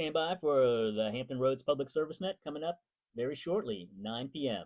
Stand by for the Hampton Roads Public Service Net coming up very shortly, 9 p.m.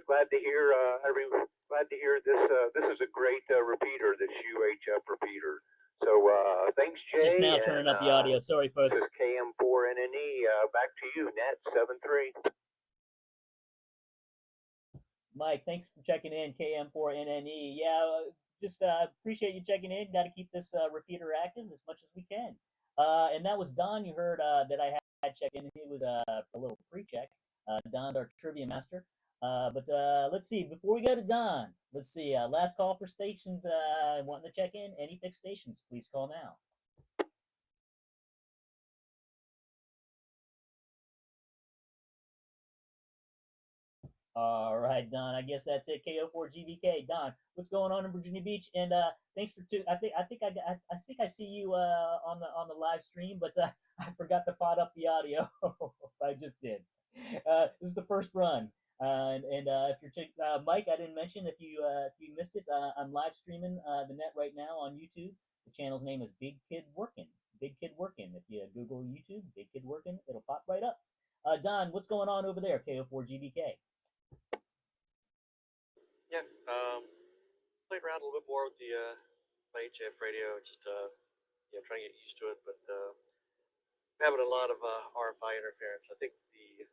glad to hear glad to hear this. This is a great repeater, this UHF repeater. So thanks, Just Jay, now and turning up the audio. Sorry, this folks. is KM4NNE. Back to you, Net 73. Mike, thanks for checking in, KM4NNE. Yeah, just appreciate you checking in. Got to keep this repeater active as much as we can. And that was Don. You heard that I had checked in. He was a little pre-check. Don's our trivia master. But let's see. Before we go to Don, let's see. Last call for stations wanting to check in. Any fixed stations, please call now. All right, Don. I guess that's it. KO4GVK. Don, what's going on in Virginia Beach? And thanks for two. I think I see you on the live stream, but I forgot to pot up the audio. I just did. This is the first run. And if you're Mike, I didn't mention if you missed it, I'm live streaming the net right now on YouTube. The channel's name is Big Kid Workin'. Big Kid Workin'. If you Google YouTube, Big Kid Workin', it'll pop right up. Don, what's going on over there? KO4GVK. Yeah, played around a little bit more with the my HF radio, just trying to get used to it. But having a lot of RFI interference. I think the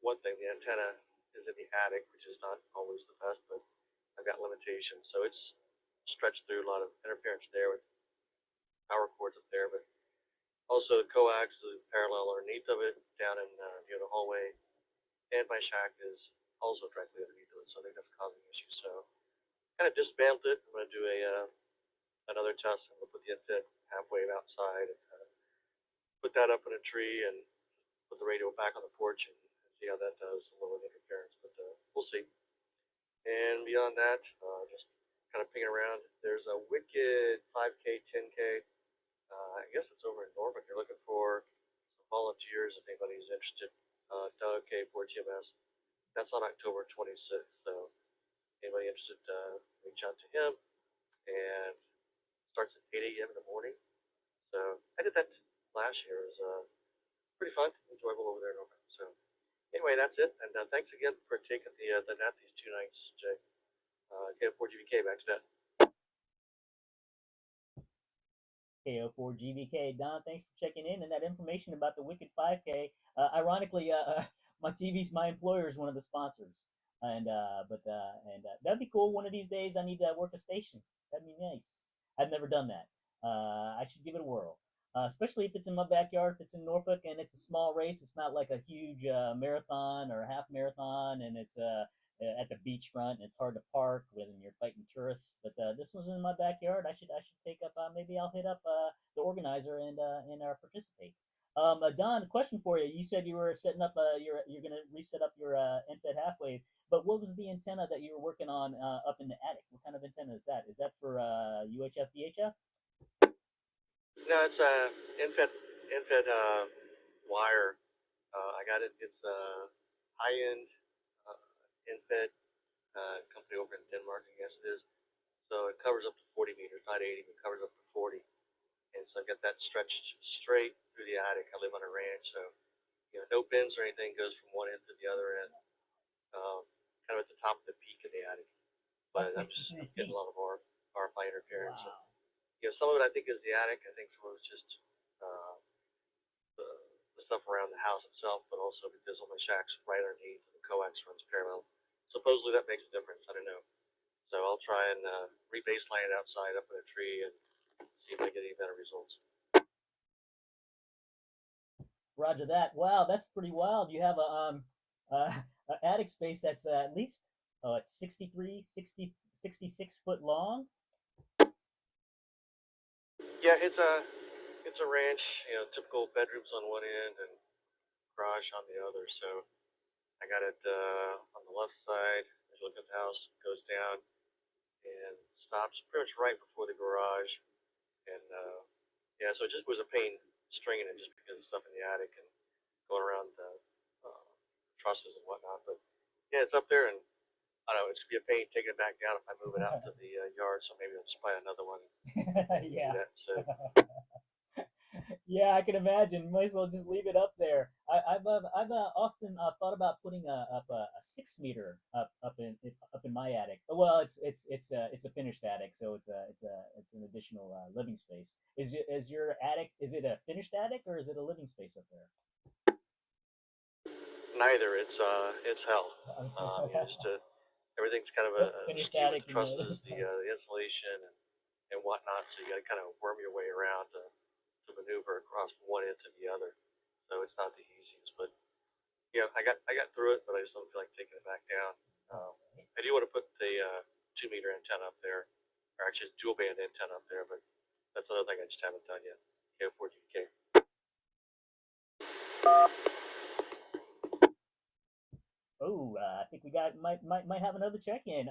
one thing, the antenna is in the attic, which is not always the best, but I've got limitations, so it's stretched through a lot of interference there with power cords up there. But also the coax is parallel underneath of it, down in the hallway, and my shack is also directly underneath of it, so I think that's causing issues. So kind of dismantled it. I'm going to do another test. I'm going to put the infit half wave outside and put that up in a tree and put the radio back on the porch and see how that does, a little interference. But we'll see. And beyond that, just kind of pinging around. There's a wicked 5K, 10K. I guess it's over in Norfolk. They're looking for some volunteers if anybody's interested. Doug K4GMS. That's on October 26th. So anybody interested, reach out to him. And starts at 8 a.m. in the morning. So I did that last year. It was pretty fun, enjoyable over there in Norfolk. So anyway, that's it. And thanks again for taking the net these 2 nights, Jay. KO4GVK back to net. KO4GVK. Don, thanks for checking in. And that information about the Wicked 5K, ironically, my TV's my employer is one of the sponsors. And that'd be cool. One of these days, I need to work a station. That'd be nice. I've never done that. I should give it a whirl. Especially if it's in my backyard, if it's in Norfolk and it's a small race. It's not like a huge marathon or a half marathon, and it's at the beachfront, and it's hard to park when you're fighting tourists. But this was in my backyard. I should take up. Maybe I'll hit up the organizer and participate. Don, question for you. You said you were setting up. You're gonna reset up your NFED half wave. But what was the antenna that you were working on up in the attic? What kind of antenna is that? Is that for UHF VHF? No, it's infed wire. I got it. It's a high-end infed company over in Denmark, I guess it is. So it covers up to 40 meters, not 80, but covers up to 40. And so I got that stretched straight through the attic. I live on a ranch, so no bends or anything, goes from one end to the other end. Kind of at the top of the peak of the attic. But I'm getting a lot of RFI interference. Wow. And, some of it I think is the attic. I think some of it's just the stuff around the house itself, but also because all my shack's right underneath and the coax runs parallel. Supposedly that makes a difference. I don't know. So I'll try and re-baseline it outside up in a tree and see if I get any better results. Roger that. Wow, that's pretty wild. You have a attic space that's at least it's 63, 60, 66 foot long. Yeah, it's a ranch. Typical bedrooms on one end and garage on the other. So I got it on the left side. As you look at the house, goes down and stops pretty much right before the garage. And so it just was a pain stringing it just because of stuff in the attic and going around the trusses and whatnot. But yeah, it's up there, and I don't know, it should be a pain taking it back down if I move it out to the yard. So maybe I'll just buy another one. Yeah. That, so. Yeah, I can imagine. Might as well just leave it up there. I've often thought about putting up a 6 meter up in my attic. Well, it's a finished attic, so it's an additional living space. Is your attic, is it a finished attic or is it a living space up there? Neither. It's hell. You just everything's kind of Yep, finished askew with attic the and trusses, the insulation, and whatnot. So you got to kind of worm your way around to maneuver across from one end to the other. So it's not the easiest, but yeah, I got through it, but I just don't feel like taking it back down. Um, I do want to put the 2 meter antenna up there, or actually dual band antenna up there, but that's another thing I just haven't done yet. K4GK. Oh, I think we got might have another check-in.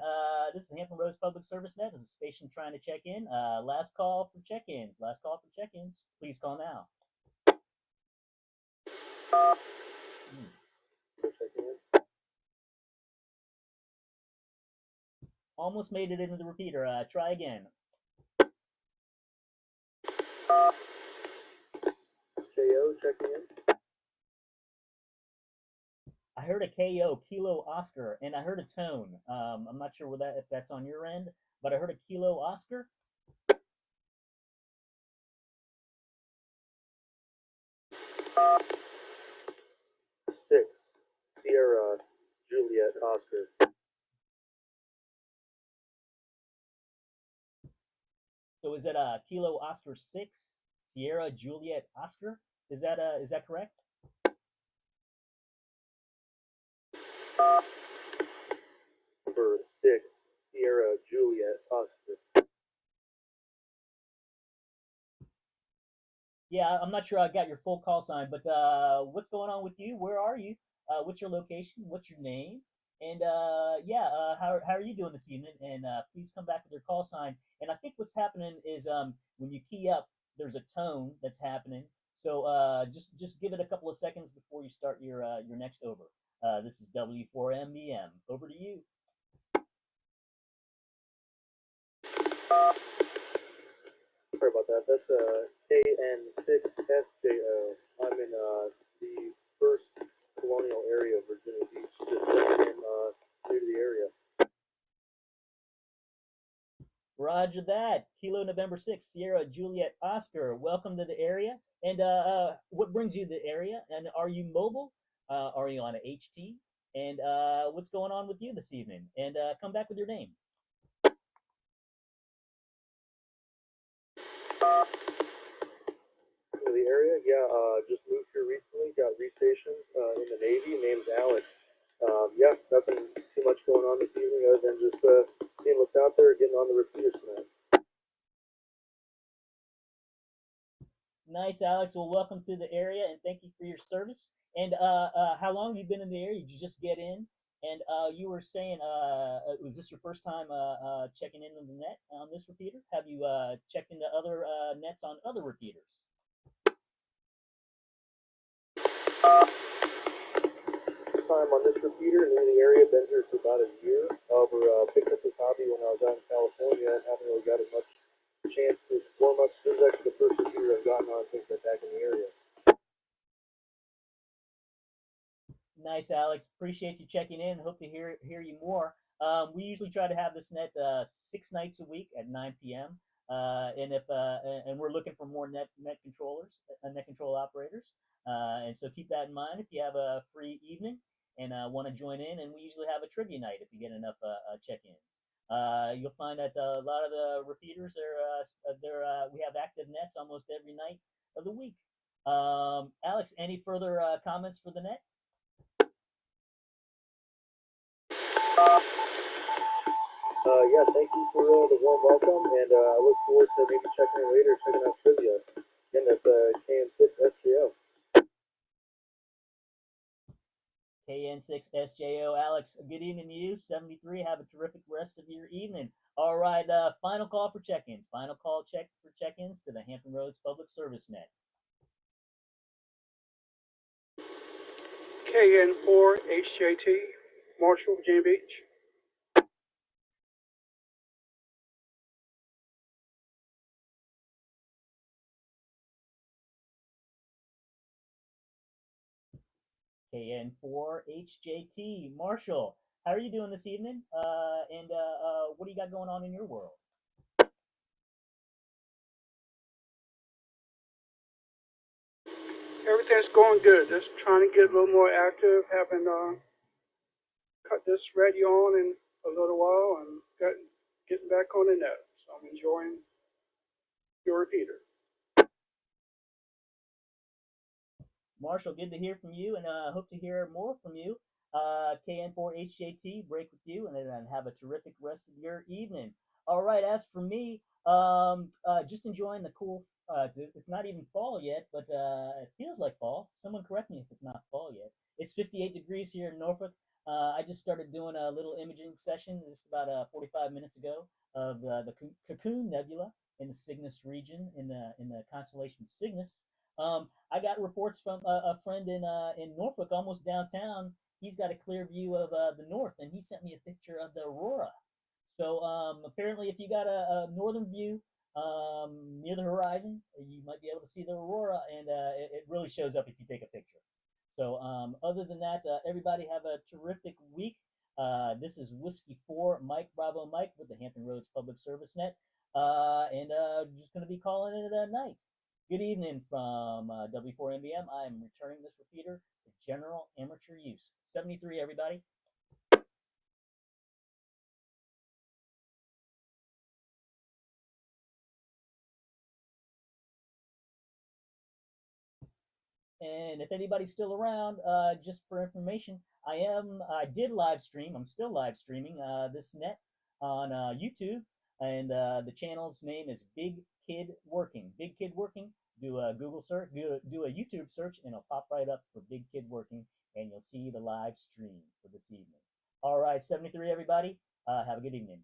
This is Hampton Roads Public Service Net. This is a station trying to check in. Last call for check-ins. Last call for check-ins. Please call now. Hmm. Almost made it into the repeater. Try again. JO checking in. I heard a KO, Kilo Oscar, and I heard a tone. I'm not sure if that's on your end, but I heard a Kilo Oscar. Six, Sierra, Juliet, Oscar. So is it a Kilo Oscar 6, Sierra Juliet Oscar? Is that correct? Number 6, Sierra, Juliet, Oscar. Yeah, I'm not sure I got your full call sign, but what's going on with you? Where are you? What's your location? What's your name? And yeah, how are you doing this evening? And please come back with your call sign. And I think what's happening is when you key up, there's a tone that's happening. So just give it a couple of seconds before you start your next over. This is W4MBM. Over to you. Sorry about that. That's KN6SJO. I'm in the first colonial area of Virginia Beach, just checking in new to the area. Roger that. Kilo November 6, Sierra Juliet Oscar. Welcome to the area. And what brings you to the area? And are you mobile? Are you on a HT? And what's going on with you this evening? And come back with your name. To the area, yeah, just moved here recently, got restationed in the Navy. Name's Alex. Yeah, nothing too much going on this evening other than just seeing what's out there, getting on the repeaters tonight. Nice, Alex. Well, welcome to the area and thank you for your service. And how long have you been in the area? Did you just get in? And you were saying, was this your first time checking in on the net on this repeater? Have you checked into other nets on other repeaters? Time on this repeater, new in the area, been here for about a year. However, picked up this hobby when I was out in California and haven't really got as much chance to explore much. This is actually the first repeater I've gotten on since I've back in the area. Nice, Alex. Appreciate you checking in. Hope to hear you more. We usually try to have this net 6 nights a week at 9 p.m. And we're looking for more net controllers, net control operators. And so keep that in mind if you have a free evening and want to join in. And we usually have a trivia night if you get enough check-ins. You'll find that a lot of the repeaters we have active nets almost every night of the week. Alex, any further comments for the net? Yeah, thank you for the warm welcome, and I look forward to maybe checking in later, checking out trivia. Again, that's KN6SJO. KN6SJO. Alex, good evening to you. 73. Have a terrific rest of your evening. All right, final call for check-ins. Final call for check-ins to the Hampton Roads Public Service Net. KN4HJT, Marshall, Virginia Beach. KN4HJT. Marshall, how are you doing this evening? And what do you got going on in your world? Everything's going good. Just trying to get a little more active. Haven't cut this radio on in a little while and getting back on the net. So I'm enjoying your repeater. Marshall, good to hear from you, and hope to hear more from you. KN4HJT, break with you, and then have a terrific rest of your evening. All right, as for me, just enjoying the cool. It's not even fall yet, but it feels like fall. Someone correct me if it's not fall yet. It's 58 degrees here in Norfolk. I just started doing a little imaging session just about 45 minutes ago of the Cocoon Nebula in the Cygnus region in the constellation Cygnus. I got reports from a friend in Norfolk, almost downtown. He's got a clear view of the north, and he sent me a picture of the aurora. So apparently, if you got a northern view near the horizon, you might be able to see the aurora, and it really shows up if you take a picture. So other than that, everybody have a terrific week. This is Whiskey 4, Mike Bravo Mike with the Hampton Roads Public Service Net, and just going to be calling it a night. Good evening from W4MBM. I am returning this repeater to general amateur use. 73, everybody. And if anybody's still around, just for information, I did live stream. I'm still live streaming this net on YouTube, and the channel's name is Big Kid Working. Big Kid Working. Do a Google search, do a YouTube search, and it'll pop right up for Big Kid Working, and you'll see the live stream for this evening. All right, 73, everybody. Have a good evening.